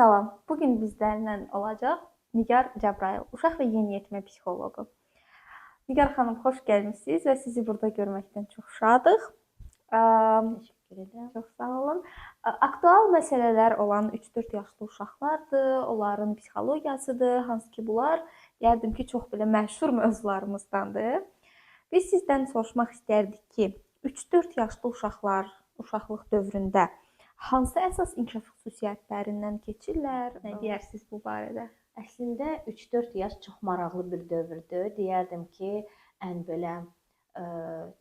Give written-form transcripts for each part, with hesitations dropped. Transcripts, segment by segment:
Salam, bugün bizlərlə olacaq Nigar Cəbrayıl, uşaq və yeniyetmə psixoloqu. Nigar xanım, xoş gəlmisiniz və sizi burada görməkdən çox şadıq. Təşəkkür edirəm. Çox sağ olun. Aktual məsələlər olan 3-4 yaşlı uşaqlardır, onların psixologiyasıdır, hansı ki bunlar deyərdim ki, çox belə məşhur mövzularımızdandır. Biz sizdən soruşmaq istərdik ki, 3-4 yaşlı uşaqlar uşaqlıq dövründə hansı əsas inkişaf xüsusiyyətlərindən keçirlər? Nə deyirsiniz bu barədə? Əslində 3-4 yaş çox maraqlı bir dövrdür. Deyərdim ki, ən belə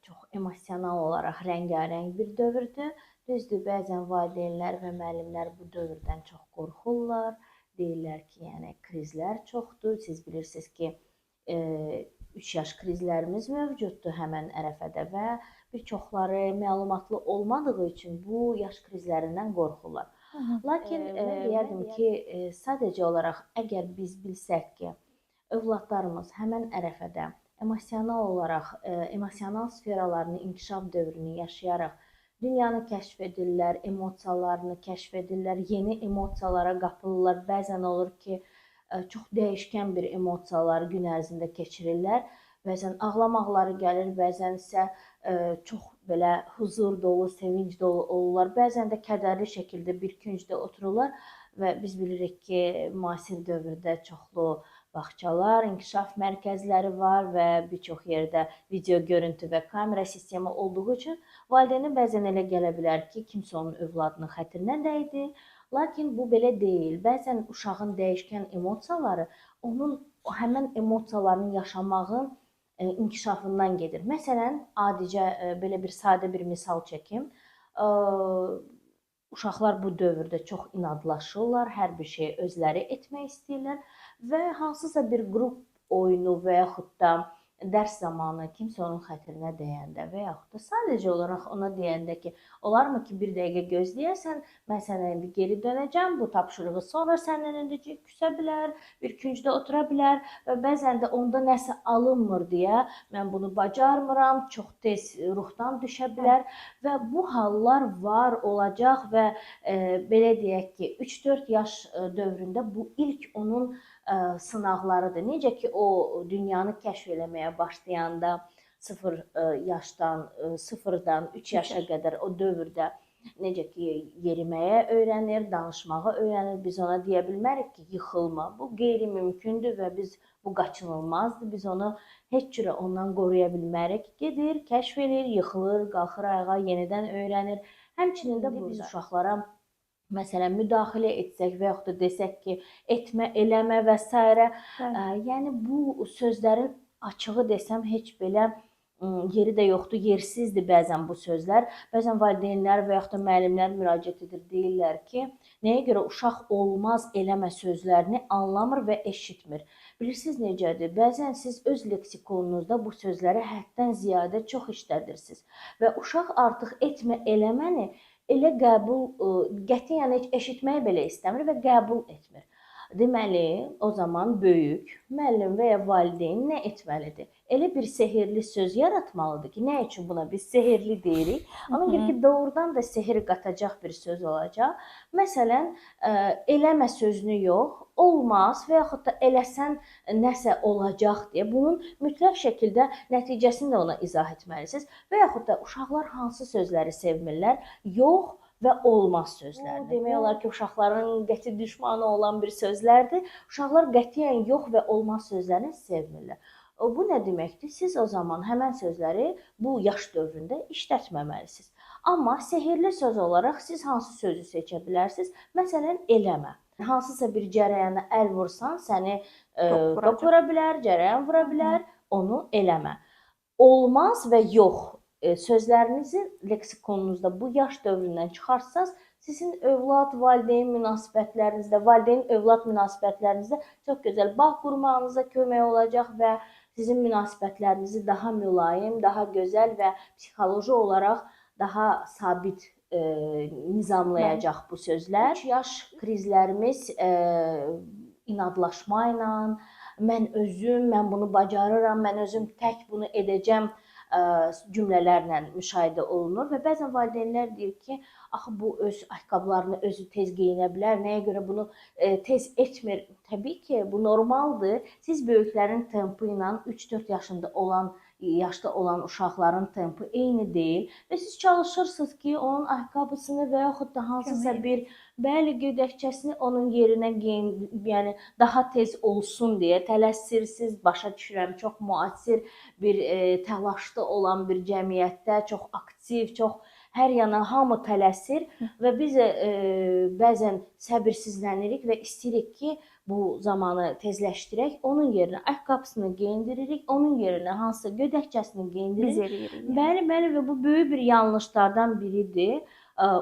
çox emosional olaraq rəngarəng bir dövrdür. Düzdür, bəzən valideynlər və müəllimlər bu dövrdən çox qorxurlar. Deyirlər ki, yəni krizlər çoxdur. Siz bilirsiniz ki, 3 yaş krizlərimiz mövcuddur həmən ərəfədə və bir çoxları məlumatlı olmadığı üçün bu yaş krizlərindən qorxurlar. Lakin mən deyərdim ki, sadəcə olaraq əgər biz bilsək ki, övladlarımız həmən ərəfədə emosional olaraq, emosional sferalarını, inkişaf dövrünü yaşayaraq dünyanı kəşf edirlər, emosiyalarını kəşf edirlər, yeni emosiyalara qapılırlar. Bəzən olur ki, çox dəyişkən bir emosiyaları gün ərzində keçirirlər. Bəzən ağlamaqları gəlir, bəzən isə çox belə huzur dolu, sevinc dolu olurlar. Bəzən də kədərli şəkildə bir küncdə otururlar və biz bilirik ki, müasir dövrdə çoxlu bağçalar, inkişaf mərkəzləri var və bir çox yerdə video görüntü və kamera sistemi olduğu üçün valideynə bəzən elə gələ bilər ki, kimsə onun övladının xətrinə dəydi. Lakin bu belə deyil. Bəzən uşağın dəyişkən emosiyaları onun həmən emosiyalarını yaşamağın inkişafından gedir. Məsələn, adicə belə bir sadə bir misal çəkim. Uşaqlar bu dövrdə çox inadlaşırlar, hər bir şeyi özləri etmək istəyirlər və hansısa bir qrup oyunu və yaxud da dərs zamanı kimsə onun xətrinə dəyəndə və yaxud da sadəcə olaraq ona deyəndə ki, olarmı ki, bir dəqiqə gözləyəsən, mən sənə indi geri dönəcəm, bu tapşırığı sonra səndən öncə küsə bilər, bir küncdə otura bilər və bəzən də onda nəsə alınmır deyə mən bunu bacarmıram, çox tez ruhdan düşə bilər və bu hallar var, olacaq və belə deyək ki, 3-4 yaş dövründə bu ilk onun sınaqlarıdır. Necə ki, o dünyanı kəşf eləməyə başlayanda 0 yaşdan, 0-dan 3 yaşa qədər o dövrdə necə ki, yeriməyə öyrənir, danışmağı öyrənir. Biz ona deyə bilmərik ki, yıxılma. Bu qeyri-mümkündür və biz bu qaçınılmazdır. Biz onu heç cürə ondan qoruya bilmərik. Gedir, kəşf edir, yıxılır, qalxır ayağa, yenidən öyrənir. Həmçinin də biz uşaqlara məsələn, müdaxilə etsək və yaxud da desək ki, etmə, eləmə və s. Yəni, bu sözlərin açığı desəm, heç belə yeri də yoxdur, yersizdir bəzən bu sözlər. Bəzən valideynlər və yaxud da müəllimlər müraciət edir, deyirlər ki, nəyə görə uşaq olmaz, eləmə sözlərini anlamır və eşitmir. Bilirsiniz necədir? Bəzən siz öz leksikonunuzda bu sözləri həddən ziyadə çox işlədirsiniz və uşaq artıq etmə, eləməni elə qətiyyən heç eşitməyi belə istəmir və qəbul etmir. Deməli, o zaman böyük, müəllim və ya valideyn nə etməlidir? Elə bir sehirli söz yaratmalıdır ki, nə üçün buna biz sehirli deyirik? Ona görə ki, doğrudan da sehir qatacaq bir söz olacaq. Məsələn, eləmə sözünü yox, olmaz və yaxud da eləsən nəsə olacaq deyə bunun mütləq şəkildə nəticəsini də ona izah etməlisiniz. Və yaxud da uşaqlar hansı sözləri sevmirlər? Yox və olmaz sözlərini. Demək olar ki, uşaqların qəti düşmanı olan bir sözlərdir. Uşaqlar qətiyyən yox və olmaz sözlərini sevmirlər. Bu nə deməkdir? Siz o zaman həmən sözləri bu yaş dövründə işlətməməlisiniz. Amma sehirli söz olaraq siz hansı sözü seçə bilərsiniz? Məsələn, eləmə. Hansısa bir cərəyana əl vursan, səni top vura bilər, cərəyan vura bilər, onu eləmə. Olmaz və yox sözlərinizi leksikonunuzda bu yaş dövründən çıxartsanız, sizin övlad-valideyn münasibətlərinizdə, valideyn-övlad münasibətlərinizdə çox gözəl bağ qurmağınıza kömək olacaq və sizin münasibətlərinizi daha mülayim, daha gözəl və psixoloji olaraq daha sabit nizamlayacaq bu sözlər. 3 yaş krizlərimiz inadlaşma ilə, mən bunu bacarıram, mən özüm tək bunu edəcəm cümlələrlə müşahidə olunur və bəzən valideynlər deyir ki, axı bu öz ayaqqabılarını özü tez geyinə bilər, nəyə görə bunu tez etmir? Təbii ki, bu normaldır. Siz böyüklərin tempi ilə 3-4 yaşda olan uşaqların tempi eyni deyil və siz çalışırsınız ki, onun ayaqqabısını və yaxud da hansısa bir bəli gödəkçəsini onun yerinə yəni daha tez olsun deyə tələsirsiniz. Başa düşürəm, çox müasir bir təlaşda olan bir cəmiyyətdə, çox aktiv, çox hər yana hamı tələsir və biz bəzən səbirsizlənirik və istəyirik ki, bu zamanı tezləşdirək, onun yerinə ayaqqabısını geyindiririk, onun yerinə hansısa gödəkçəsini geyindiririk. Biz eləyirik. Bəli, bəli və bu böyük bir yanlışlardan biridir.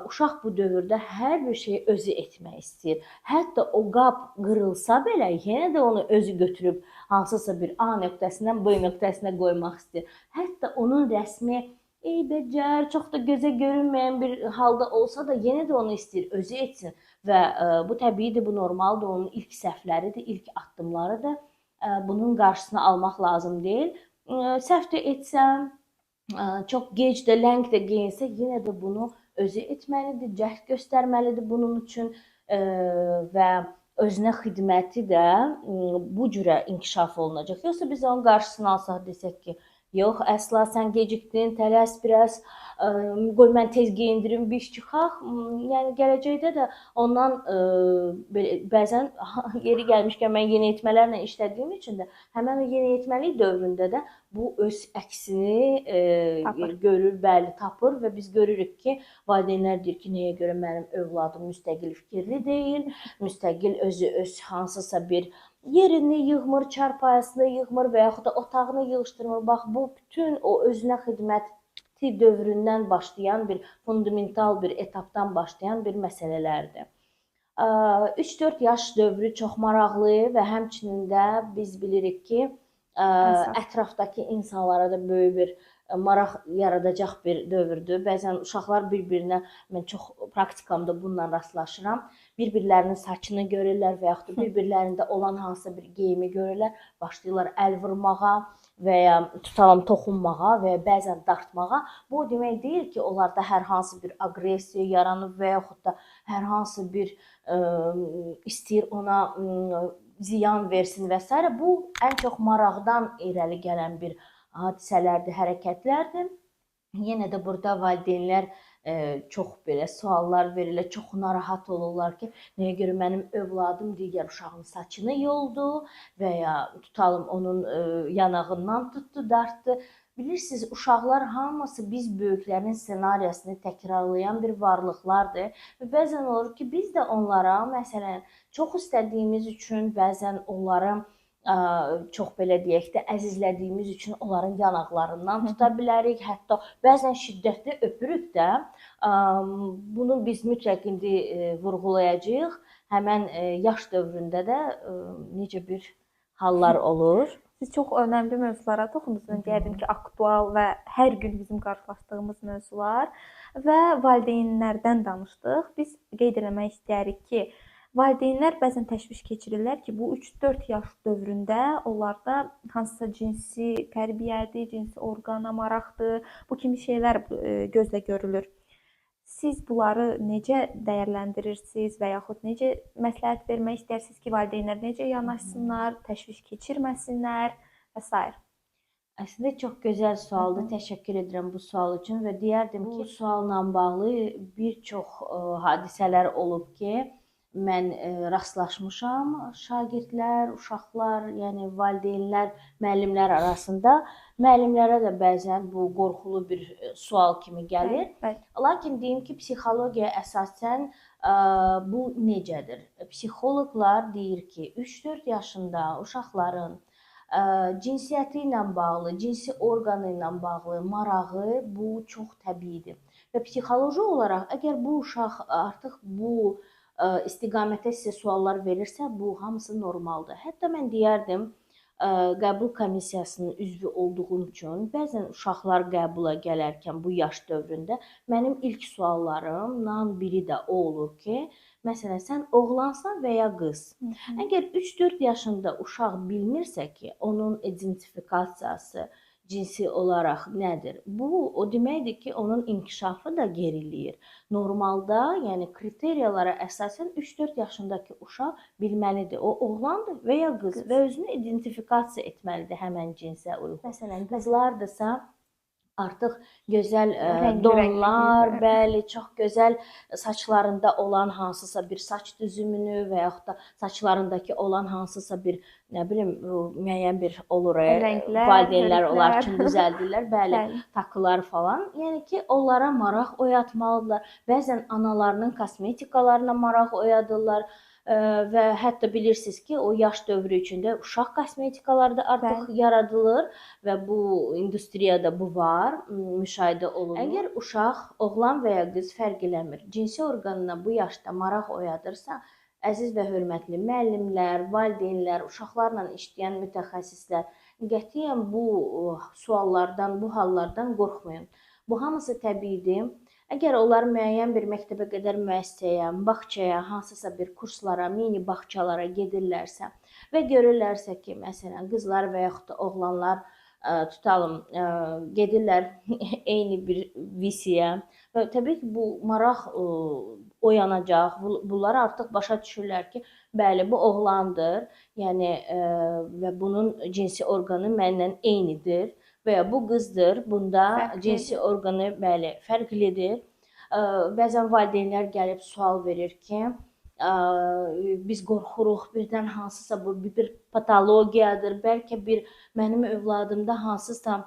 Uşaq bu dövrdə hər bir şeyi özü etmək istəyir. Hətta o qab qırılsa belə, yenə də onu özü götürüb hansısa bir A nöqtəsindən B nöqtəsinə qoymaq istəyir. Hətta onun rəsmi becər, çox da gözə görünməyən bir halda olsa da yenə də onu istəyir, özü etsin və bu təbiidir, bu normaldır, onun ilk səhvləridir, ilk addımlarıdır. Bunun qarşısını almaq lazım deyil. Səhv də etsəm, çox gec də, ləng də geyinsə, yenə də bunu özü etməlidir, cəhd göstərməlidir bunun üçün və özünə xidməti də bu cürə inkişaf olunacaq. Yoxsa biz onun qarşısını alsaq desək ki, yox, əsla sən gecikdin, tələs biraz, qoy mən tez geyindirim, biz çıxaq. Yəni gələcəkdə də ondan bəzən yeri gəlmişkən mən yeniyetmələrlə işlədiyim üçün də həmin o yeniyetməlik dövründə də bu öz əksini görür, bəli, tapır və biz görürük ki, valideynlər deyir ki, nəyə görə mənim övladım müstəqil fikirli deyil, müstəqil özü öz hansısa bir yerini yığmır, çarpayısını yığmır və yaxud da otağını yığışdırmır. Bax, bu bütün o özünə xidməti dövründən başlayan bir fundamental bir etapdan başlayan bir məsələlərdir. 3-4 yaş dövrü çox maraqlı və həmçinin də biz bilirik ki, ətrafdakı insanlara da böyük bir maraq yaradacaq bir dövrdür. Bəzən uşaqlar bir-birinə, mən çox praktikamda bununla rastlaşıram, bir-birlərinin saçını görürlər və yaxud da bir-birlərində olan hansısa bir geyimi görürlər, başlayırlar əl vurmağa və ya tutalım toxunmağa və ya bəzən dartmağa. Bu demək deyil ki, onlarda hər hansı bir aqressiya yaranıb və yaxud da hər hansı bir istəyir ona ziyan versin və s. Bu ən çox maraqdan irəli gələn bir hadisələrdir, hərəkətlərdir. Yenə də burada valideynlər çox belə suallar verirlər, çox narahat olurlar ki, nəyə görə mənim övladım digər uşağın saçını yoldu və ya tutalım onun yanağından tutdu, dartdı. Bilirsiniz, uşaqlar hamısı biz böyüklərin ssenariyasını təkrarlayan bir varlıqlardır və bəzən olur ki, biz də onlara, məsələn, çox istədiyimiz üçün, bəzən onları çox belə deyək də, əzizlədiyimiz üçün onların yanaqlarından tuta bilərik, hətta bəzən şiddətli öpürük də. Bunu biz mütləq indi vurğulayacağıq. Həmən yaş dövründə də necə bir hallar olur. Siz çox önəmli mövzulara toxundunuz. Deyərdim ki, aktual və hər gün bizim qarşılaşdığımız mövzular və valideynlərdən danışdıq. Biz qeyd etmək istəyirik ki, valideynlər bəzən təşviş keçirirlər ki, bu 3-4 yaş dövründə onlarda hansısa cinsi tərbiyədir, cinsi orqana maraqdır, bu kimi şeylər gözlə görülür. Siz bunları necə dəyərləndirirsiniz və yaxud necə məsləhət vermək istəyirsiniz ki, valideynlər necə yanaşsınlar, təşviş keçirməsinlər və s. Əslində çox gözəl sualdır. Təşəkkür edirəm bu sual üçün və deyərdim ki, bu sualla bağlı bir çox hadisələr olub ki, mən rastlaşmışam. Şagirdlər, uşaqlar, yəni valideynlər, müəllimlər arasında. Müəllimlərə də bəzən bu qorxulu bir sual kimi gəlir. Lakin deyim ki, psixologiya əsasən bu necədir? Psixoloqlar deyir ki, 3-4 yaşında uşaqların cinsiyyəti ilə bağlı, cinsi orqanı ilə bağlı marağı bu çox təbiidir. Və psixoloji olaraq, əgər bu uşaq artıq bu istiqamətdə sizə suallar verirsə, bu hamısı normaldır. Hətta mən deyərdim, qəbul komissiyasının üzvü olduğum üçün bəzən uşaqlar qəbula gələrkən bu yaş dövründə mənim ilk suallarımdan biri də o olur ki, məsələn, sən oğlansan və ya qız. Əgər 3-4 yaşında uşaq bilmirsə ki, onun identifikasiyası cinsi olaraq nədir? Bu o deməkdir ki, onun inkişafı da geriləyir. Normalda, yəni kriteriyalara əsasən 3-4 yaşındakı uşaq bilməlidir. O oğlandır və ya qız və özünü identifikasiya etməlidir həmin cinsə uyğun. Məsələn, qızlardırsa artıq gözəl donlar, bəli, çox gözəl saçlarında olan hansısa bir saç düzümünü və yaxud da saçlarındakı olan hansısa bir, nə bilim, müəyyən bir olur, valideynlər onlar üçün düzəldirlər, bəli, takılar falan. Yəni ki, onlara maraq oyatmalıdırlar. Bəzən analarının kosmetikalarına maraq oyadırlar. Və hətta bilirsiniz ki, o yaş dövrü üçündə uşaq kosmetikaları da artıq yaradılır və bu industriyada bu var, müşahidə olunur. Əgər uşaq, oğlan və ya qız fərq eləmir, cinsi orqanına bu yaşda maraq oyadırsa, əziz və hörmətli müəllimlər, valideynlər, uşaqlarla işləyən mütəxəssislər qətiyyən bu suallardan, bu hallardan qorxmayın. Bu hamısı təbiidir. Əgər onlar müəyyən bir məktəbə qədər müəssisəyə, bağçaya, hansısa bir kurslara, mini bağçalara gedirlərsə və görürlərsə ki, məsələn, qızlar və yaxud da oğlanlar tutalım, gedirlər eyni bir visiyə və təbii ki, bu maraq oyanacaq. Bunlar artıq başa düşürlər ki, bəli, bu oğlandır, yəni və bunun cinsi orqanı mənlə eynidir. Və ya bu qızdır, bunda cinsi orqanı bəli, fərqlidir. Bəzən valideynlər gəlib sual verir ki, biz qorxuruq, birdən hansısa bu bir patologiyadır, bəlkə bir mənim övladımda hansısa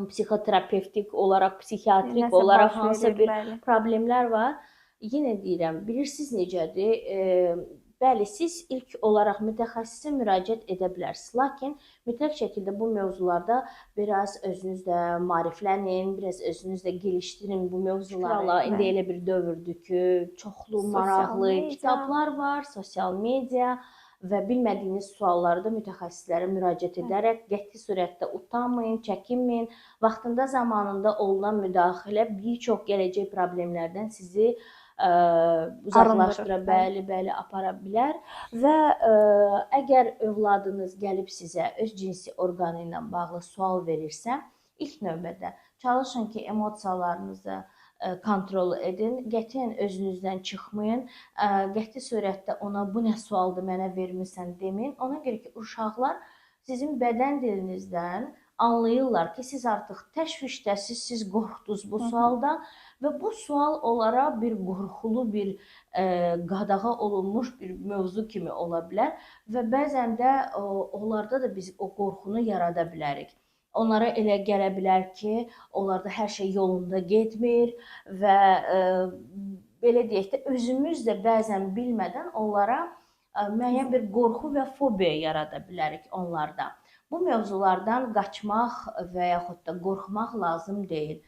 psixoterapevtik olaraq, psixiatrik olaraq hansısa bir problemlər var. Yenə deyirəm, bilirsiniz necədir? Bəli, siz ilk olaraq mütəxəssisə müraciət edə bilərsiniz. Lakin mütləq şəkildə bu mövzularda biraz özünüzdə maariflənin, biraz özünüzdə gelişdirin bu mövzularla. İndi elə bir dövrdür ki, çoxlu maraqlı kitablar var, sosial media və bilmədiyiniz sualları da mütəxəssislərə müraciət edərək qəti surətdə utanmayın, çəkinməyin. Vaxtında, zamanında olunan müdaxilə bir çox gələcək problemlərdən sizi uzaqlaşdıra, bəli, apara bilər və əgər övladınız gəlib sizə öz cinsi orqanı ilə bağlı sual verirsə, ilk növbədə çalışın ki, emosiyalarınızı kontrol edin, qətiyyən özünüzdən çıxmayın, qəti surətdə ona bu nə sualdır, mənə vermirsən deməyin. Ona görə ki, uşaqlar sizin bədən dilinizdən anlayırlar ki, siz artıq təşvişdəsiz, siz qorxdunuz bu sualdan və bu sual onlara bir qorxulu, bir qadağa olunmuş bir mövzu kimi ola bilər və bəzən də onlarda da biz o qorxunu yarada bilərik. Onlara elə gələ bilər ki, onlarda hər şey yolunda getmir və belə deyək də, özümüz də bəzən bilmədən onlara müəyyən bir qorxu və fobiya yarada bilərik onlarda. Bu mövzulardan qaçmaq və yaxud da qorxmaq lazım deyil.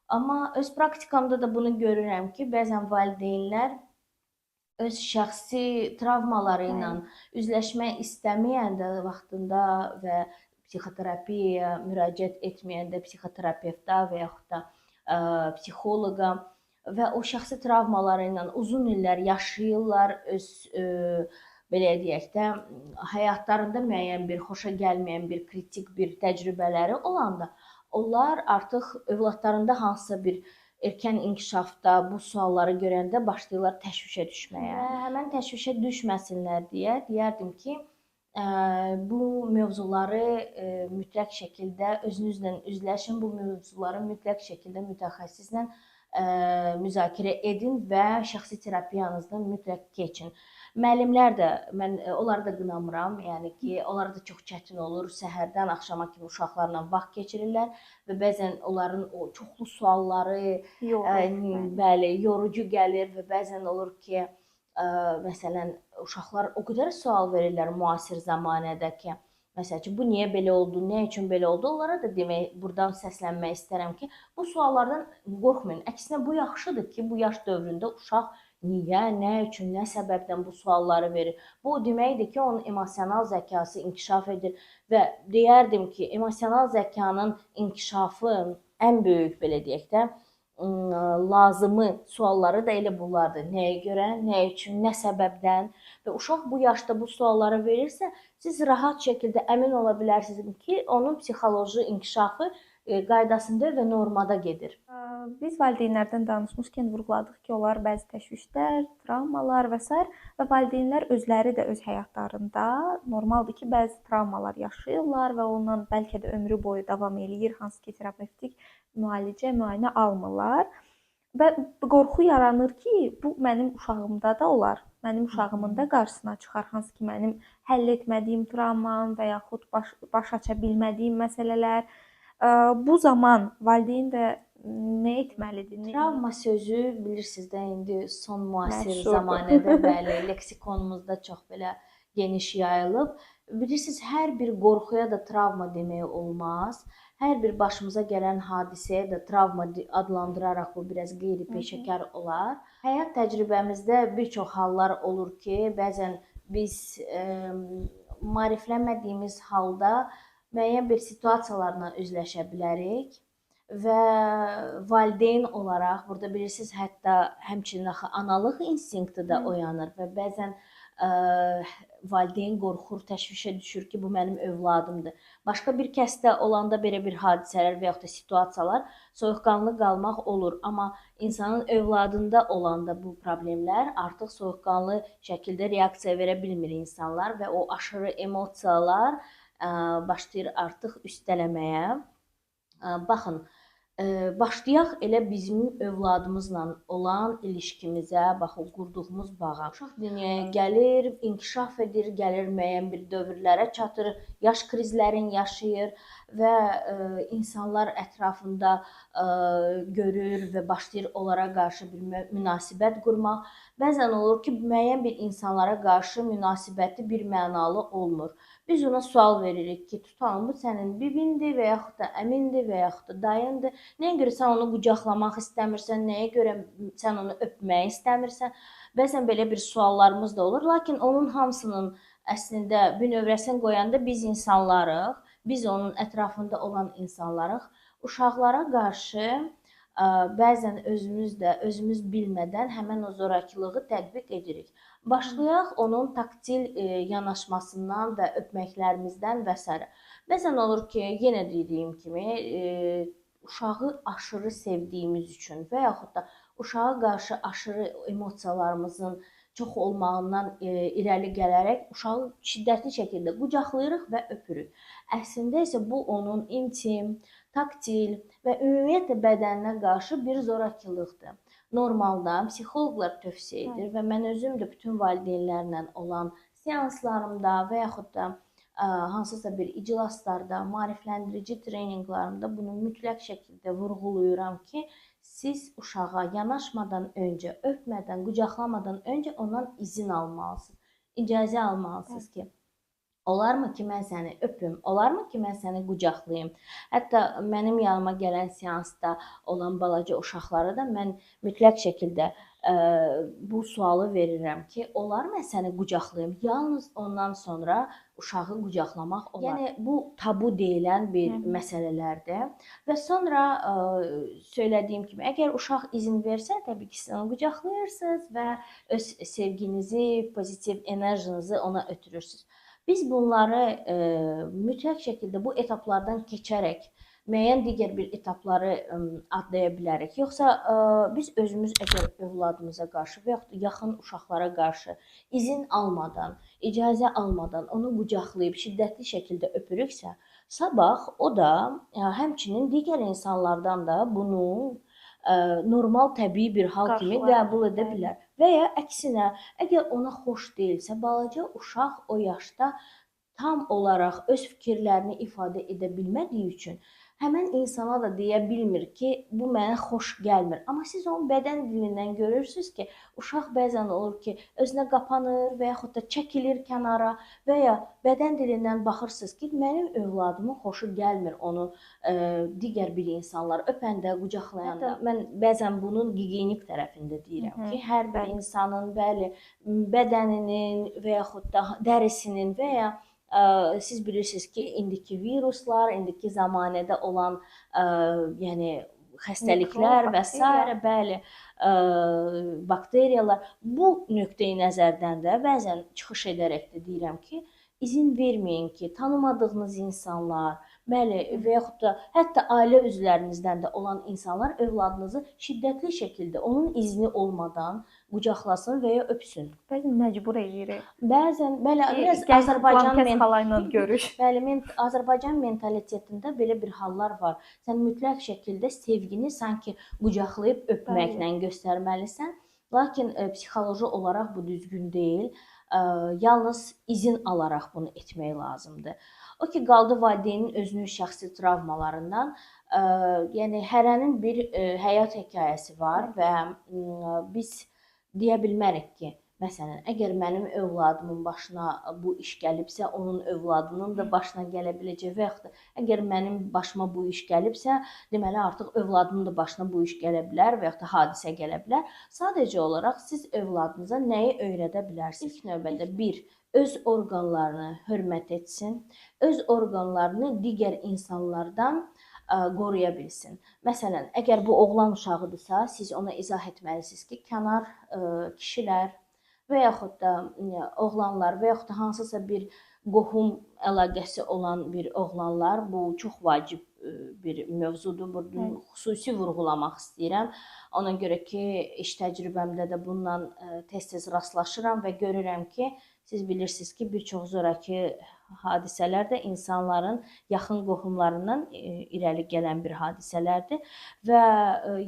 Amma öz praktikamda da bunu görürəm ki, bəzən valideynlər öz şəxsi travmaları ilə üzləşmək istəməyəndə vaxtında və psixoterapiyaya müraciət etməyəndə psixoterapevta və yaxud da psixoloqa və o şəxsi travmaları ilə uzun illər yaşayırlar, öz belə deyək də, həyatlarında müəyyən bir xoşa gəlməyən bir kritik bir təcrübələri olanda, onlar artıq övladlarında hansısa bir erkən inkişafda bu sualları görəndə başlayırlar təşvişə düşməyə. Və həmən təşvişə düşməsinlər deyə deyərdim ki, bu mövzuları mütləq şəkildə özünüzlə üzləşin, bu mövzuları mütləq şəkildə mütəxəssislə müzakirə edin və şəxsi terapiyanızdan mütləq keçin. Müəllimlər də, mən onları da qınamıram, yəni ki, onlar da çox çətin olur, səhərdən axşama kimi uşaqlarla vaxt keçirirlər və bəzən onların o çoxlu sualları, bəli, yorucu gəlir və bəzən olur ki, məsələn, uşaqlar o qədər sual verirlər müasir zamanədə ki, məsələn ki, bu niyə belə oldu, nə üçün belə oldu? Onlara da demək, buradan səslənmək istərəm ki, bu suallardan qorxmayın. Əksinə, bu yaxşıdır ki, bu yaş dövründə uşaq niyə, nə üçün, nə səbəbdən bu sualları verir? Bu deməkdir ki, onun emosional zəkası inkişaf edir və deyərdim ki, emosional zəkanın inkişafı ən böyük, belə deyək də, lazımı sualları da elə bunlardır. Nəyə görə, nə üçün, nə səbəbdən? və uşaq bu yaşda bu sualları verirsə, siz rahat şəkildə əmin ola bilərsiniz ki, onun psixoloji inkişafı qaydasında və normada gedir. Biz valideynlərdən danışmışkən vurğuladıq ki, onlar bəzi təşvişlər, travmalar və s. və valideynlər özləri də öz həyatlarında normaldır ki, bəzi travmalar yaşayırlar və ondan bəlkə də ömrü boyu davam eləyir, hansı ki, terapevtik müalicə, müayinə almırlar. Və qorxu yaranır ki, bu mənim uşağımda da olar. Mənim uşağımın da qarşısına çıxar, hansı ki, mənim həll etmədiyim travmam və yaxud baş aça bilmədiyim məsələlər. Bu zaman valideyn də nə etməlidir? Travma sözü bilirsiniz də indi son müasir Məşhurdur. zamanədə bəli, leksikonumuzda çox belə geniş yayılıb. Bilirsiniz, hər bir qorxuya da travma demək olmaz. Hər bir başımıza gələn hadisəyə də travma adlandıraraq bu biraz qeyri-peşəkar olar. Həyat təcrübəmizdə bir çox hallar olur ki, bəzən biz maariflənmədiyimiz halda müəyyən bir situasiyalarla üzləşə bilərik və valideyn olaraq burada bilirsiniz, hətta həmçinin axı analıq instinkti də oyanır və bəzən valideyn qorxur, təşvişə düşür ki, bu mənim övladımdır. Başqa bir kəsdə olanda belə bir hadisələr və yaxud da situasiyalar soyuqqanlı qalmaq olur, amma insanın övladında olanda bu problemlər artıq soyuqqanlı şəkildə reaksiya verə bilmir insanlar və o aşırı emosiyalar başlayır artıq üstələməyə. Baxın, başlayaq elə bizim övladımızla olan ilişkimizə, baxın, qurduğumuz bağa. Uşaq dünyaya gəlir, inkişaf edir, gəlir müəyyən bir dövrlərə çatır, yaş krizlərini yaşayır və insanlar ətrafında görür və başlayır onlara qarşı bir münasibət qurmaq. Bəzən olur ki, müəyyən bir insanlara qarşı münasibəti bir mənalı olmur. Biz ona sual veririk ki, tutalım, bu sənin bibindir və yaxud da əmindir və yaxud da dayındır. Nəyə görə sən onu qucaqlamaq istəmirsən, nəyə görə sən onu öpmək istəmirsən? Bəzən belə bir suallarımız da olur, lakin onun hamısının əslində bünövrəsini qoyanda biz insanlarıq, biz onun ətrafında olan insanlarıq. Uşaqlara qarşı bəzən özümüz bilmədən həmən o zorakılığı tətbiq edirik. Başlayaq onun taktil yanaşmasından və öpməklərimizdən və s. Bəzən olur ki, yenə dediyim kimi, uşağı aşırı sevdiyimiz üçün və yaxud da uşağa qarşı aşırı emosiyalarımızın çox olmağından irəli gələrək uşağı şiddətli şəkildə qucaqlayırıq və öpürük. Əslində isə bu onun intim, taktil və ümumiyyətlə bədəninə qarşı bir zorakılıqdır. Normalda psixoloqlar tövsiyə edir və mən özüm də bütün valideynlərlə olan seanslarımda və yaxud da hansısa bir iclaslarda, maarifləndirici treninqlarımda bunu mütləq şəkildə vurğulayıram ki, siz uşağa yanaşmadan öncə, öpmədən, qucaqlamadan öncə ondan izin almalısınız. İcazə almalısınız ki, olarmı ki, mən səni öpüm, olarmı ki, mən səni qucaqlayım. Hətta mənim yanıma gələn seansda olan balaca uşaqlara da mən mütləq şəkildə bu sualı verirəm ki, olar mən səni qucaqlayım. Yalnız ondan sonra uşağı qucaqlamaq olar. Yəni bu tabu deyilən bir məsələlərdir. Və sonra söylədiyim kimi, əgər uşaq izin versə, təbii ki, siz onu qucaqlayırsınız və öz sevginizi, pozitiv enerjinizi ona ötürürsünüz. Biz bunları mütləq şəkildə bu etaplardan keçərək müəyyən digər bir etapları adlaya bilərik. Yoxsa biz özümüz əgər övladımıza qarşı və yaxud da yaxın uşaqlara qarşı izin almadan, icazə almadan onu qucaqlayıb şiddətli şəkildə öpürüksə, sabah o da həmçinin digər insanlardan da bunu normal, təbii bir hal kimi qəbul edə bilər. Və ya əksinə, əgər ona xoş deyilsə, balaca uşaq o yaşda tam olaraq öz fikirlərini ifadə edə bilmədiyi üçün həmən insana da deyə bilmir ki, bu mənə xoş gəlmir. Amma siz onun bədən dilindən görürsünüz ki, uşaq bəzən olur ki, özünə qapanır və yaxud da çəkilir kənara və ya bədən dilindən baxırsınız ki, mənim övladımın xoşu gəlmir onu digər bir insanlar öpəndə, qucaqlayanda. Mən bəzən bunun gigiyenik tərəfində deyirəm ki, hər bir insanın bəli bədəninin və yaxud da dərisinin və ya siz bilirsiniz ki, indiki viruslar, indiki zamanədə olan yəni xəstəliklər və s. bəli, bakteriyalar. Bu nöqteyi nəzərdən də bəzən çıxış edərək də deyirəm ki, izin verməyin ki, tanımadığınız insanlar, bəli, və yaxud da hətta ailə üzvlərinizdən də olan insanlar övladınızı şiddətli şəkildə onun izni olmadan qucaqlasın və ya öpsün. Bəzən məcbur eləyirik. Bəzən belə biraz Azərbaycan görüş. Bəli, Azərbaycan mentalitetində belə bir hallar var. Sən mütləq şəkildə sevgini sanki qucaqlayıb öpməklə göstərməlisən. Lakin psixoloji olaraq bu düzgün deyil. Yalnız izin alaraq bunu etmək lazımdır. O ki, qaldı valideynin özünün şəxsi travmalarından, yəni hərənin bir həyat hekayəsi var və biz deyə bilmərik ki, məsələn, əgər mənim övladımın başına bu iş gəlibsə, onun övladının da başına gələ biləcək və yaxud da əgər mənim başıma bu iş gəlibsə, deməli artıq övladımın da başına bu iş gələ bilər və yaxud da hadisə gələ bilər. Sadəcə olaraq siz övladınıza nəyi öyrədə bilərsiniz? İlk növbədə öz orqanlarını hörmət etsin, öz orqanlarını digər insanlardan qoruya bilsin. Məsələn, əgər bu oğlan uşağıdırsa, siz ona izah etməlisiniz ki, kənar kişilər və yaxud da oğlanlar və yaxud da hansısa bir qohum əlaqəsi olan bir oğlanlar, bu çox vacib bir mövzudur. Bunu xüsusi vurğulamaq istəyirəm. Ona görə ki, iş təcrübəmdə də bununla tez-tez rastlaşıram və görürəm ki, siz bilirsiniz ki, bir çox zorakı hadisələr də insanların yaxın qohumlarından irəli gələn bir hadisələrdir və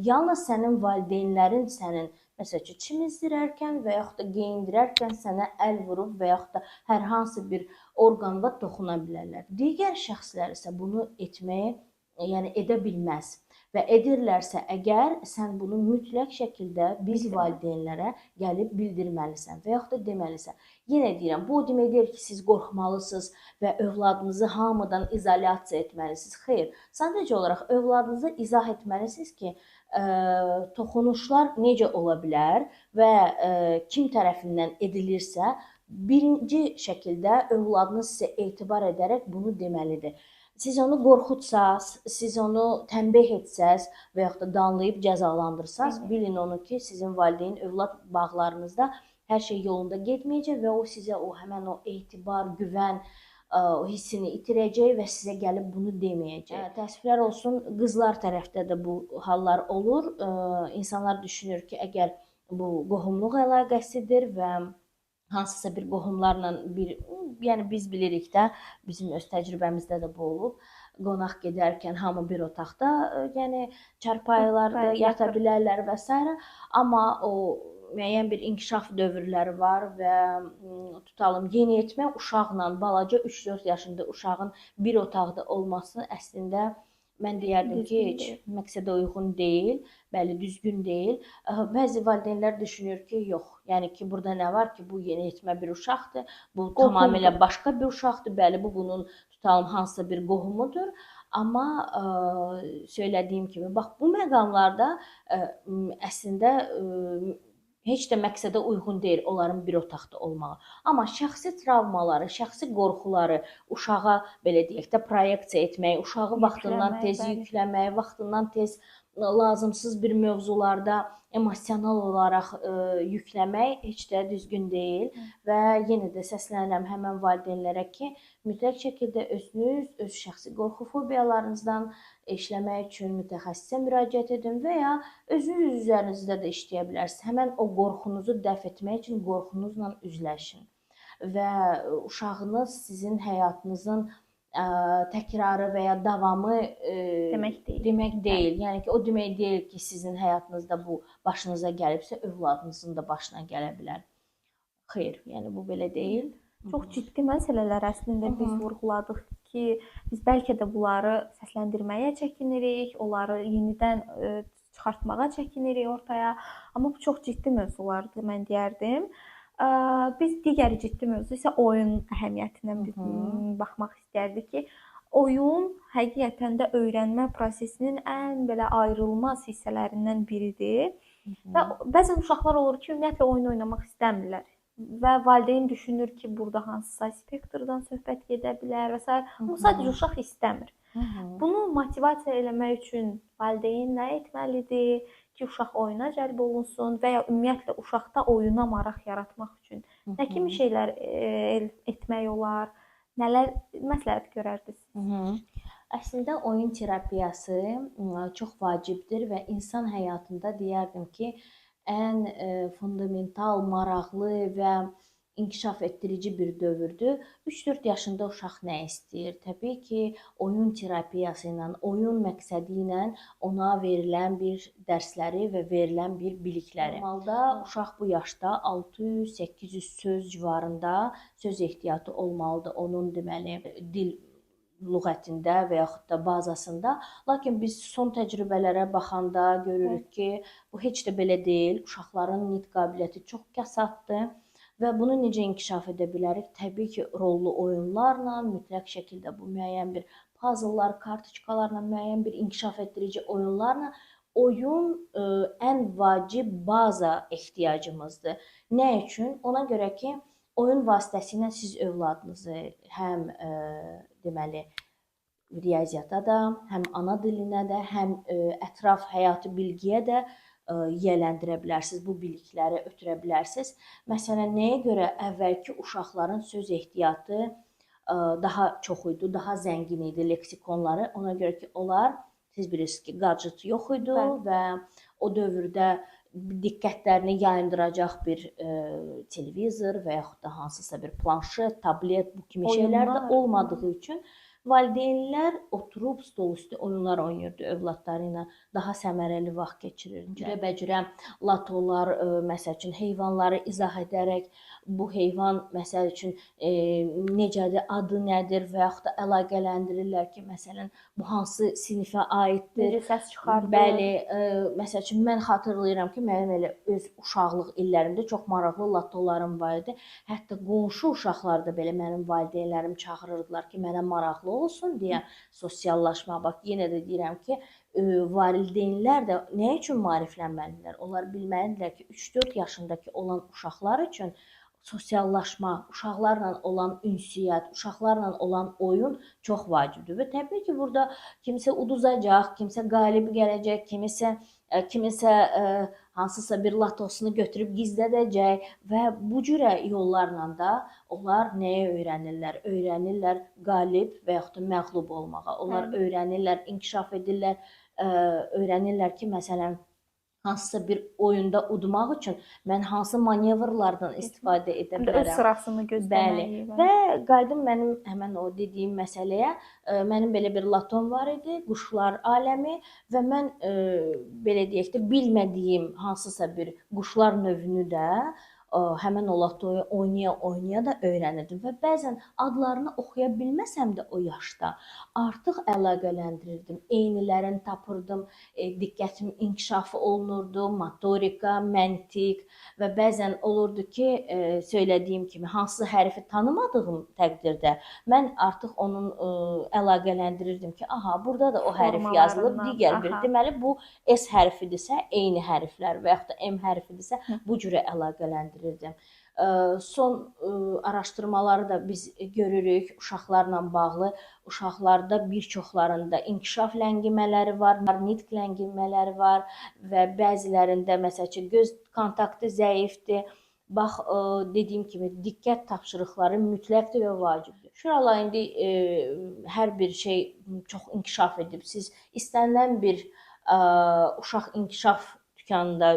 yalnız sənin valideynlərin sənin məsəl üçün çimizdirərkən və yaxud da geyindirərkən sənə əl vurub və yaxud da hər hansı bir orqanına toxuna bilərlər. Digər şəxslər isə bunu etməyə, yəni edə bilməz və edirlərsə əgər sən bunu mütləq şəkildə biz valideynlərə gəlib bildirməlisən və yaxud da deməlisən. Yenə deyirəm, bu o demək deyil ki, siz qorxmalısınız və övladınızı hamıdan izolyasiya etməlisiniz. Xeyr, sadəcə olaraq övladınıza izah etməlisiniz ki, toxunuşlar necə ola bilər və kim tərəfindən edilirsə, birinci şəkildə övladınız sizə etibar edərək bunu deməlidir. Siz onu qorxutsaz, siz onu tənbih etsəz və yaxud da danlayıb cəzalandırsaz, bilin onu ki, sizin valideyn övlad bağlarınızda hər şey yolunda getməyəcək və o sizə həmən o etibar, güvən hissini itirəcək və sizə gəlib bunu deməyəcək. Təəssüflər olsun, qızlar tərəfdə də bu hallar olur. İnsanlar düşünür ki, əgər bu qohumluq əlaqəsidir və hansısa bir qohumlarla yəni biz bilirik də, bizim öz təcrübəmizdə də bu olub. Qonaq gedərkən hamı bir otaqda, yəni çarpayılarda yata bilərlər və s. Amma o müəyyən bir inkişaf dövrləri var və tutalım yeniyetmə uşaqla, balaca 3-4 yaşında uşağın bir otaqda olması əslində mən deyərdim ki, heç məqsədə uyğun deyil, bəli, düzgün deyil. Bəzi valideynlər düşünür ki, yox, yəni ki, burada nə var ki, bu yeniyetmə bir uşaqdır, bu tamamilə başqa bir uşaqdır, bəli, bu bunun tutalım hansısa bir qohumudur. Amma söylədiyim kimi, bax, bu məqamlarda əslində heç də məqsədə uyğun deyil onların bir otaqda olmağı. Amma şəxsi travmaları, şəxsi qorxuları uşağa, belə deyək də, proyeksiya etmək, uşağı vaxtından tez yükləmək, vaxtından tez lazımsız bir mövzularda emosional olaraq yükləmək heç də düzgün deyil və yenə də səslənirəm həmən valideynlərə ki, mütləq şəkildə özünüz, öz şəxsi qorxu fobiyalarınızdan işləmək üçün mütəxəssisə müraciət edin və ya özünüz üzərinizdə də işləyə bilərsiniz. Həmən o qorxunuzu dəf etmək üçün qorxunuzla üzləşin və uşağınız sizin həyatınızın təkrarı və ya davamı demək deyil. Yəni ki, o demək deyil ki, sizin həyatınızda bu başınıza gəlibsə, övladınızın da başına gələ bilər. Xeyr, yəni bu belə deyil. Çox ciddi məsələlər əslində biz vurğuladıq ki, biz bəlkə də bunları səsləndirməyə çəkinirik, onları yenidən çıxartmağa çəkinirik ortaya. Amma bu çox ciddi mövzulardır, mən deyərdim. Biz digər ciddi mövzu isə oyun əhəmiyyətinə baxmaq istərdik ki, oyun həqiqətən də öyrənmə prosesinin ən belə ayrılmaz hissələrindən biridir. Və bəzən uşaqlar olur ki, ümumiyyətlə oyun oynamaq istəmirlər. Və valideyn düşünür ki, burada hansısa spektrdən söhbət gedə bilər və s. Amma sadəcə uşaq istəmir. Bunu motivasiya eləmək üçün valideyn nə etməlidir? ki, uşaq oyuna cəlb olunsun və ya ümumiyyətlə uşaqda oyuna maraq yaratmaq üçün nə kimi şeylər etmək olar? Nələr məsləhət görərdiniz? Əslində oyun terapiyası çox vacibdir və insan həyatında deyərdim ki, ən fundamental, maraqlı və inkişaf etdirici bir dövrdür. 3-4 yaşında uşaq nə istəyir? Təbii ki, oyun terapiyası ilə, oyun məqsədi ilə ona verilən bir dərsləri və verilən bir bilikləri. Normalda uşaq bu yaşda 600-800 söz civarında söz ehtiyatı olmalıdır. Onun deməli dil lüğətində və yaxud da bazasında. Lakin biz son təcrübələrə baxanda görürük ki, bu heç də belə deyil. Uşaqların nitq qabiliyyəti çox kəsaddır. Və bunu necə inkişaf edə bilərik? Təbii ki, rollu oyunlarla, mütləq şəkildə bu müəyyən bir puzzlelar, kartoçkalarla, müəyyən bir inkişaf etdirici oyunlarla oyun ən vacib baza ehtiyacımızdır. Nə üçün? Ona görə ki, oyun vasitəsilə siz övladınızı həm deməli riyaziyyata da, həm ana dilinə də, həm ətraf həyati bilgiyə də yiyələndirə bilərsiniz, bu bilikləri ötürə bilərsiniz. Məsələn, nəyə görə əvvəlki uşaqların söz ehtiyatı daha çox idi, daha zəngin idi leksikonları? Ona görə ki, onlar, siz bilirsiniz ki, gadget yox idi və o dövrdə diqqətlərini yayındıracaq bir televizor və yaxud da hansısa bir planşet, tablet, bu kimi şeylər də olmadığı üçün valideynlər oturub stol üstü oyunlar oynayırdı övladları ilə, daha səmərəli vaxt keçirirdi. Cürəbəcürə latolar, məsəl üçün heyvanları izah edərək, bu heyvan məsəl üçün necədir, adı nədir və yaxud da əlaqələndirirlər ki, məsələn, bu hansı sinifə aiddir. Necə səs çıxardır. Bəli, məsəl üçün mən xatırlayıram ki, mənim elə öz uşaqlıq illərimdə çox maraqlı latolarım var idi. Hətta qonşu uşaqlar da belə mənim valideynlərim çağırırdılar ki, mənə maraqlı olsun deyə sosiallaşma. Bax, yenə də deyirəm ki, valideynlər də nə üçün maariflənməlidirlər? Onlar bilməlidirlər ki, 3-4 yaşındakı olan uşaqlar üçün sosiallaşma, uşaqlarla olan ünsiyyət, uşaqlarla olan oyun çox vacibdir. Və təbii ki, burada kimsə uduzacaq, kimsə qalib gələcək, kimisə hansısa bir latosunu götürüb gizlədəcək və bu cürə yollarla da onlar nəyə öyrənirlər? Öyrənirlər qalib və yaxud da məğlub olmağa. Onlar öyrənirlər, inkişaf edirlər, öyrənirlər ki, məsələn, hansısa bir oyunda udmaq üçün mən hansı manevrlardan istifadə edə bilərəm. Öz sırasını gözləməyi. Bəli. Və qayıdım mənim həmən o dediyim məsələyə. Mənim belə bir latom var idi, quşlar aləmi və mən belə deyək də bilmədiyim hansısa bir quşlar növünü də həmən o latoyu oynaya da öyrənirdim və bəzən adlarını oxuya bilməsəm də o yaşda artıq əlaqələndirirdim. Eynilərini tapırdım, diqqətim inkişafı olunurdu, motorika, məntiq və bəzən olurdu ki, söylədiyim kimi hansısa hərfi tanımadığım təqdirdə mən artıq onun əlaqələndirirdim ki, aha, burada da o hərf yazılıb, digər bir. Deməli, bu S hərfidirsə, eyni hərflər və yaxud da M hərfidirsə, bu cürə əlaqələndirirdim. Son araşdırmaları da biz görürük uşaqlarla bağlı. Uşaqlarda bir çoxlarında inkişaf ləngimələri var, nitq ləngimələri var və bəzilərində məsəl üçün göz kontaktı zəifdir. Bax, dediyim kimi, diqqət tapşırıqları mütləqdir və vacibdir. Şuralar indi hər bir şey çox inkişaf edib. Siz istənilən bir uşaq inkişaf dükanında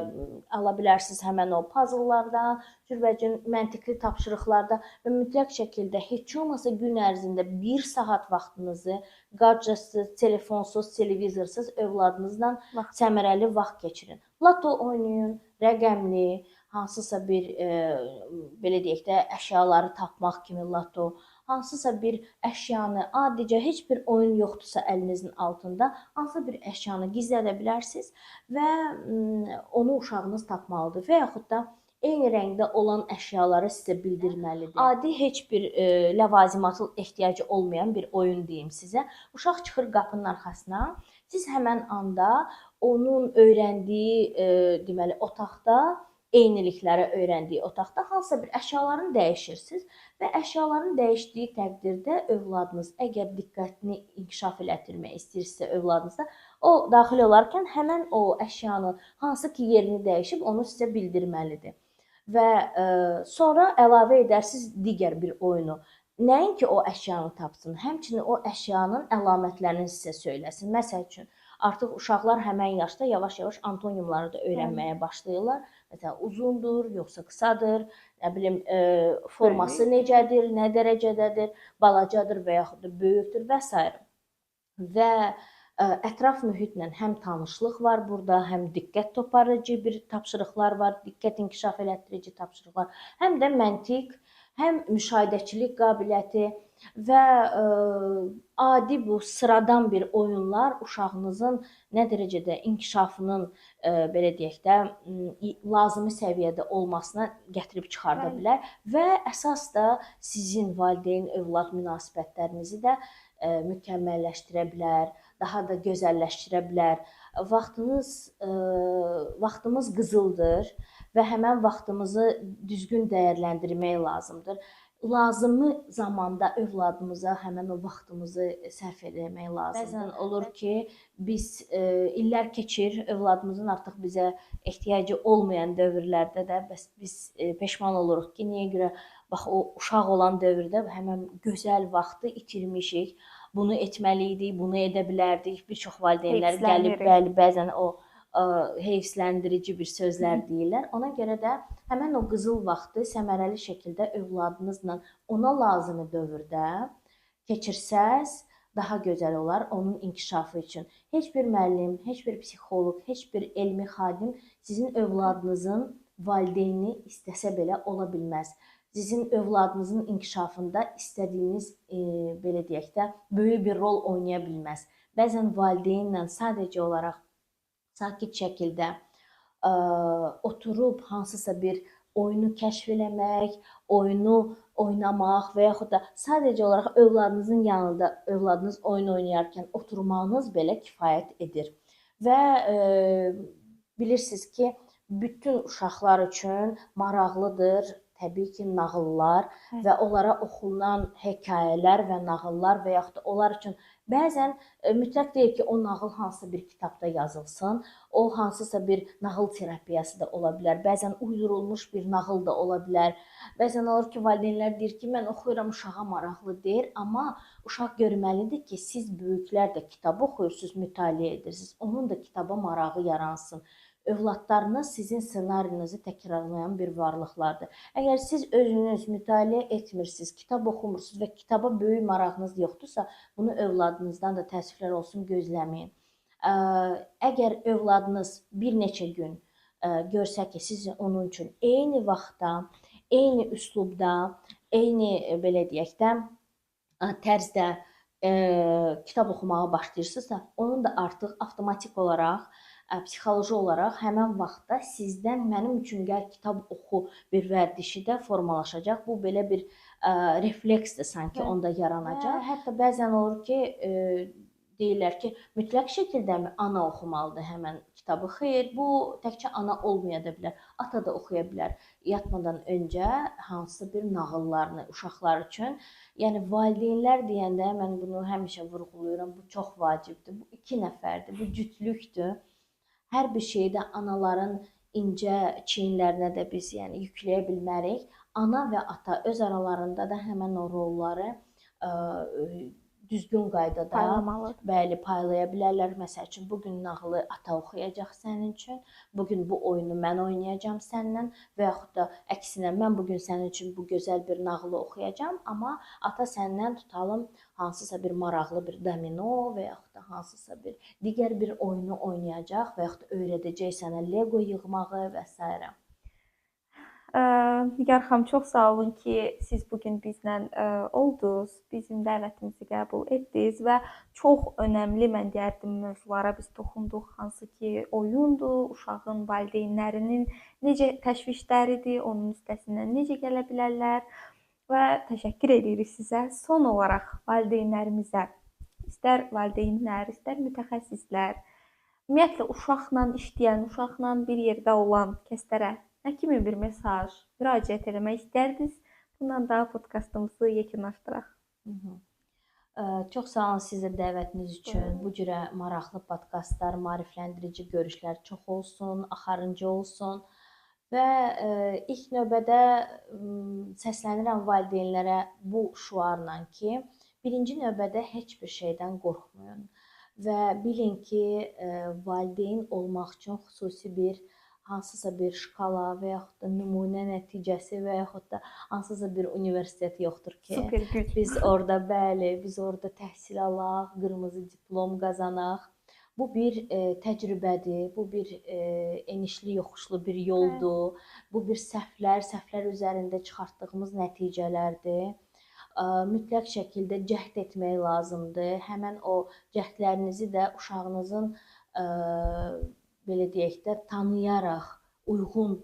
ala bilərsiniz həmən o puzzlelardan, cürbəcür məntiqli tapşırıqlarda və mütləq şəkildə heç olmasa gün ərzində 1 saat vaxtınızı gadgetsız, telefonsuz, televizorsuz övladınızla səmərəli vaxt keçirin. Lato oynayın, rəqəmli, hansısa bir belə deyək də əşyaları tapmaq kimi lato, hansısa bir əşyanı, adicə heç bir oyun yoxdursa əlinizin altında, hansısa bir əşyanı gizlədə bilərsiniz və onu uşağınız tapmalıdır və yaxud da eyni rəngdə olan əşyaları sizə bildirməlidir. Adi heç bir ləvazimatı ehtiyacı olmayan bir oyun deyim sizə. Uşaq çıxır qapının arxasına, siz həmən anda onun öyrəndiyi deməli otaqda eynilikləri öyrəndiyi otaqda hansısa bir əşyalarını dəyişirsiniz və əşyaların dəyişdiyi təqdirdə övladınız əgər diqqətini inkişaf elətdirmək istəyirsə övladınızda, o daxil olarkən həmin o əşyanın hansı ki yerini dəyişib onu sizə bildirməlidir. Və sonra əlavə edərsiniz digər bir oyunu. Nəinki o əşyanı tapsın, həmçinin o əşyanın əlamətlərini sizə söyləsin. Məsəl üçün, artıq uşaqlar həmin yaşda yavaş-yavaş antonimləri da öyrənməyə başlayırlar. Məsələn, uzundur, yoxsa qısadır, nə bilim, forması necədir, nə dərəcədədir, balacadır və yaxud da böyükdür və s. Və ətraf mühitlə həm tanışlıq var burada, həm diqqət toparlayıcı bir tapşırıqlar var, diqqət inkişaf elətdirici tapşırıqlar, həm də məntiq, həm müşahidəçilik qabiliyyəti və adi bu sıradan bir oyunlar uşağınızın nə dərəcədə inkişafının belə deyək də lazımi səviyyədə olmasına gətirib çıxarda bilər və əsas da sizin valideyn-övlad münasibətlərinizi də mükəmməlləşdirə bilər, daha da gözəlləşdirə bilər. Vaxtımız qızıldır və həmin vaxtımızı düzgün dəyərləndirmək lazımdır. Lazımi zamanda övladımıza həmin o vaxtımızı sərf etmək lazımdır. Bəzən olur ki, biz illər keçir, övladımızın artıq bizə ehtiyacı olmayan dövrlərdə də bəs biz peşman oluruq ki, niyə görə bax o uşaq olan dövrdə həmin gözəl vaxtı itirmişik. Bunu etməli idik, bunu edə bilərdik. Bir çox valideynlər gəlib bəli, bəzən o heyfsləndirici bir sözlər deyirlər. Ona görə də həmin o qızıl vaxtı səmərəli şəkildə övladınızla ona lazımi dövrdə keçirsəz, daha gözəl olar onun inkişafı üçün. Heç bir müəllim, heç bir psixoloq, heç bir elmi xadim sizin övladınızın valideyni istəsə belə ola bilməz. Sizin övladınızın inkişafında istədiyiniz, belə deyək də, böyük bir rol oynaya bilməz. Bəzən valideynlə sadəcə olaraq sakit şəkildə oturub hansısa bir oyunu kəşf eləmək, oyunu oynamaq və yaxud da sadəcə olaraq övladınızın yanında, övladınız oyun oynayarkən oturmağınız belə kifayət edir. Və bilirsiniz ki, bütün uşaqlar üçün maraqlıdır təbii ki, nağıllar və onlara oxunan hekayələr və nağıllar və yaxud da onlar üçün bəzən mütləq deyil ki, o nağıl hansısa bir kitabda yazılsın, o hansısa bir nağıl terapiyası da ola bilər, bəzən uydurulmuş bir nağıl da ola bilər. Bəzən olur ki, valideynlər deyir ki, mən oxuyuram, uşağa maraqlı deyil, amma uşaq görməlidir ki, siz böyüklər də kitab oxuyursunuz, mütaliə edirsiniz, onun da kitaba marağı yaransın. Övladlarınız sizin ssenarinizi təkrarlayan bir varlıqlardır. Əgər siz özünüz mütaliə etmirsiniz, kitab oxumursunuz və kitaba böyük marağınız yoxdursa, bunu övladınızdan da təəssüflər olsun gözləməyin. Əgər övladınız bir neçə gün görsə ki, siz onun üçün eyni vaxtda, eyni üslubda, eyni belə deyək də, tərzdə kitab oxumağa başlayırsınızsa, onun da artıq avtomatik olaraq psixoloji olaraq həmin vaxtda sizdən mənim üçün gəl kitab oxu bir vərdişi də formalaşacaq. Bu belə bir refleksdir sanki onda yaranacaq. Hətta bəzən olur ki, deyirlər ki, mütləq şəkildə ana oxumalıdır həmin kitabı. Xeyr, bu təkcə ana olmaya da bilər. Ata da oxuya bilər. Yatmadan öncə hansısa bir nağıllarını uşaqlar üçün. Yəni valideynlər deyəndə mən bunu həmişə vurğulayıram. Bu çox vacibdir. Bu iki nəfərdir. Bu cütlükdür. Hər bir şeydə anaların incə çiyinlərinə də biz yükləyə bilmərik. Ana və ata öz aralarında da həmin o rolları düzgün qaydada paylaya bilərlər. Məsəl üçün, bugün nağılı ata oxuyacaq sənin üçün, bugün bu oyunu mən oynayacağam səndən və yaxud da əksinə, mən bugün sənin üçün bu gözəl bir nağılı oxuyacağam, amma ata səndən tutalım hansısa bir maraqlı bir domino və yaxud da hansısa bir digər bir oyunu oynayacaq və yaxud da öyrədəcək sənə Lego yığmağı və s. Nigar xanım, çox sağ olun ki, siz bugün bizlə oldunuz, bizim dəvətimizi qəbul etdiniz və çox önəmli, mən deyərdim, mövzulara biz toxunduq, hansı ki, oyundur, uşağın valideynlərinin necə təşvişləridir, onun üstəsindən necə gələ bilərlər və təşəkkür edirik sizə. Son olaraq valideynlərimizə, istər valideynlər, istər mütəxəssislər, ümumiyyətlə uşaqla işləyən, uşaqla bir yerdə olan kəslərə nə nə kimi bir mesaj müraciət etmək istərdiniz? Bundan da podkastımızı yekunlaşdıraq. Çox sağ olun sizə dəvətiniz üçün. Bu cürə maraqlı podkastlar, maarifləndirici görüşlər çox olsun, axarıncı olsun. Və ilk növbədə səslənirəm valideynlərə bu şüarla ki, birinci növbədə heç bir şeydən qorxmayın və bilin ki, valideyn olmaq üçün xüsusi bir hansısa bir şkala və yaxud da nümunə nəticəsi və yaxud da hansısa bir universitet yoxdur ki, Super güc. biz orada təhsil alaq, qırmızı diplom qazanaq. Bu bir təcrübədir, bu bir enişli yoxuşlu bir yoldur. Bu bir səhvlər üzərində çıxartdığımız nəticələrdir. Mütləq şəkildə cəhd etmək lazımdır. Həmin o cəhdlərinizi də uşağınızın belə deyək də tanıyaraq, uyğun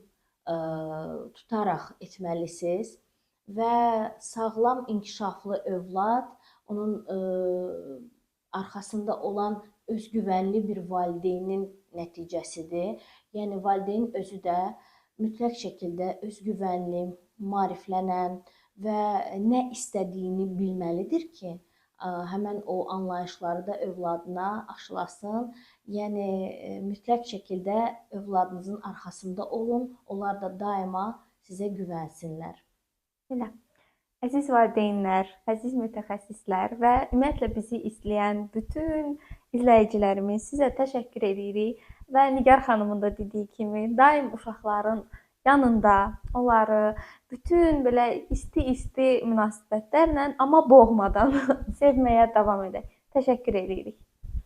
tutaraq etməlisiniz və sağlam inkişaflı övlad onun arxasında olan özgüvənli bir valideynin nəticəsidir. Yəni valideyn özü də mütləq şəkildə özgüvənli, maariflənən və nə istədiyini bilməlidir ki, həmin o anlayışları da övladına aşılasın. Yəni mütləq şəkildə övladınızın arxasında olun. Onlar da daima sizə güvənsinlər. Belə. Əziz valideynlər, əziz mütəxəssislər və ümumiyyətlə bizi izləyən bütün izləyicilərimiz sizə təşəkkür edirik və Nigar xanımın da dediyi kimi daim uşaqların yanında onları bütün belə isti münasibətlərlə, amma boğmadan sevməyə davam edək. Təşəkkür edirik.